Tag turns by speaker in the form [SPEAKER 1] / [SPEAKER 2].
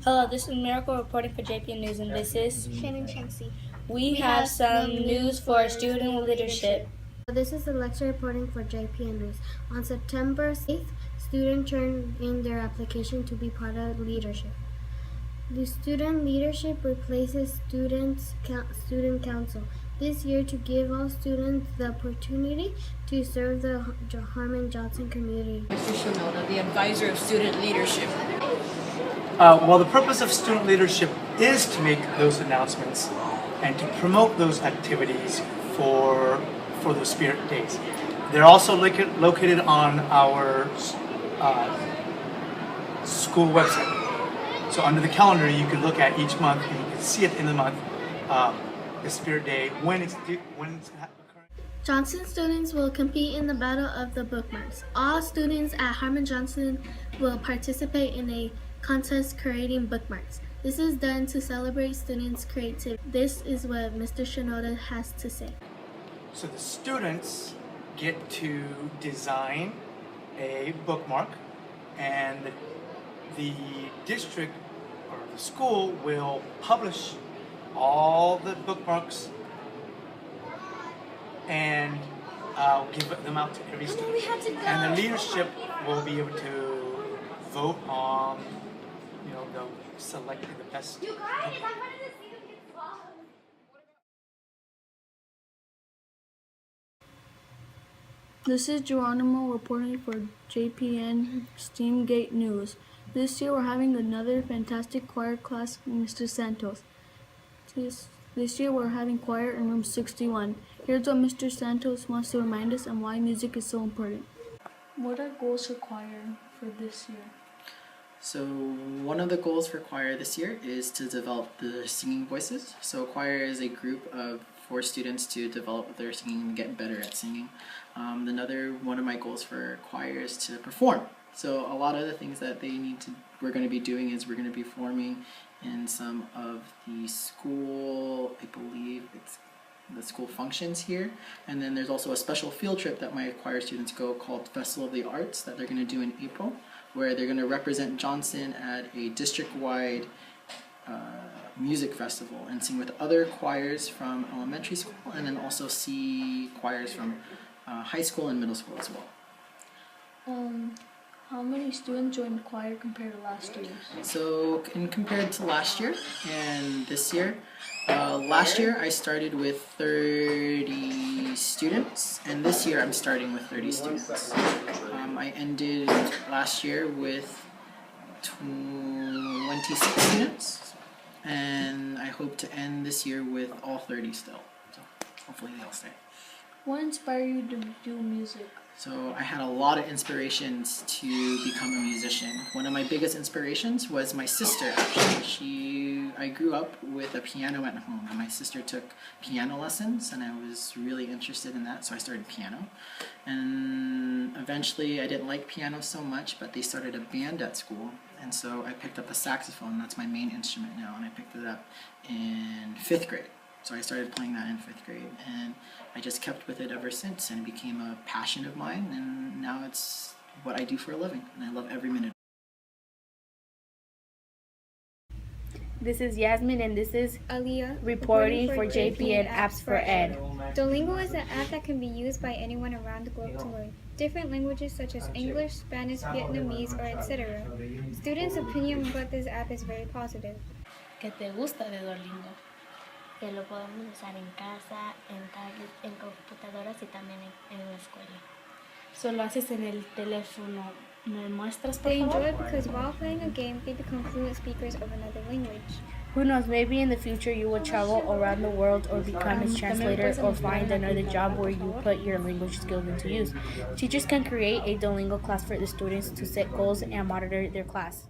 [SPEAKER 1] Hello, this is Miracle reporting for JPN News, and this is
[SPEAKER 2] Shannon Chansey.
[SPEAKER 1] We have some news for student leadership.
[SPEAKER 2] This is Alexa reporting for JPN News. On September 8th, students turned in their application to be part of leadership. The student leadership replaces student council this year to give all students the opportunity to serve the Harmon Johnson community.
[SPEAKER 3] Mr. Shinoda, the advisor of student leadership.
[SPEAKER 4] Well, the purpose of student leadership is to make those announcements and to promote those activities for those spirit days. They're also located on our school website. So under the calendar, you can look at each month and you can see at the end of the month the spirit day when it's occurring.
[SPEAKER 2] Johnson students will compete in the Battle of the Bookmarks. All students at Harmon Johnson will participate in a contest creating bookmarks. This is done to celebrate students' creativity. This is what Mr. Shinoda has to say.
[SPEAKER 4] So the students get to design a bookmark, and the district or the school will publish all the bookmarks and give them out to every student. And the leadership will be able to vote on, the selecting the best.
[SPEAKER 5] This is Geronimo reporting for JPN Steamgate News. This year we're having another fantastic choir class with Mr. Santos. This year we're having choir in room 61. Here's what Mr. Santos wants to remind us and why music is so important. What are goals for choir for this year?
[SPEAKER 6] So one of the goals for choir this year is to develop the singing voices. So choir is a group of 4 students to develop their singing and get better at singing. Another one of my goals for choir is to perform. So a lot of the things that we're going to be doing is we're going to be performing in some of the school, I believe it's the school functions here. And then there's also a special field trip that my choir students go called Festival of the Arts that they're going to do in April, where they're going to represent Johnson at a district-wide music festival and sing with other choirs from elementary school, and then also see choirs from high school and middle school as well.
[SPEAKER 5] How many students joined choir compared to last year?
[SPEAKER 6] So compared to last year and this year, last year I started with 30 students, and this year I'm starting with 30 students. I ended last year with 26 students, and I hope to end this year with all 30 still. So hopefully they'll stay.
[SPEAKER 5] What inspired you to do music?
[SPEAKER 6] So I had a lot of inspirations to become a musician. One of my biggest inspirations was my sister, actually. I grew up with a piano at home, and my sister took piano lessons, and I was really interested in that, so I started piano. And eventually I didn't like piano so much, but they started a band at school, and so I picked up a saxophone. That's my main instrument now, and I picked it up in 5th grade. So I started playing that in 5th grade, and I just kept with it ever since, and it became a passion of mine, and now it's what I do for a living, and I love every minute.
[SPEAKER 1] This is Yasmin, and this is
[SPEAKER 2] Aliyah
[SPEAKER 1] reporting for JPN Apps for Ed.
[SPEAKER 7] Duolingo is an app that can be used by anyone around the globe to learn different languages such as English, Spanish, Vietnamese, or etc. Students' opinion about this app is very positive.
[SPEAKER 1] ¿Qué te gusta de Duolingo?
[SPEAKER 8] Que lo podemos usar en casa, en tablet, en computadoras y también en la escuela.
[SPEAKER 1] Solo haces en el teléfono. ¿Me muestras, por
[SPEAKER 7] They enjoy
[SPEAKER 1] favor?
[SPEAKER 7] it because while playing a game, they become fluent speakers of another language.
[SPEAKER 1] Who knows, maybe in the future you will travel around the world or become a translator or find another job where you put your language skills into use. Teachers can create a Duolingo class for the students to set goals and monitor their class.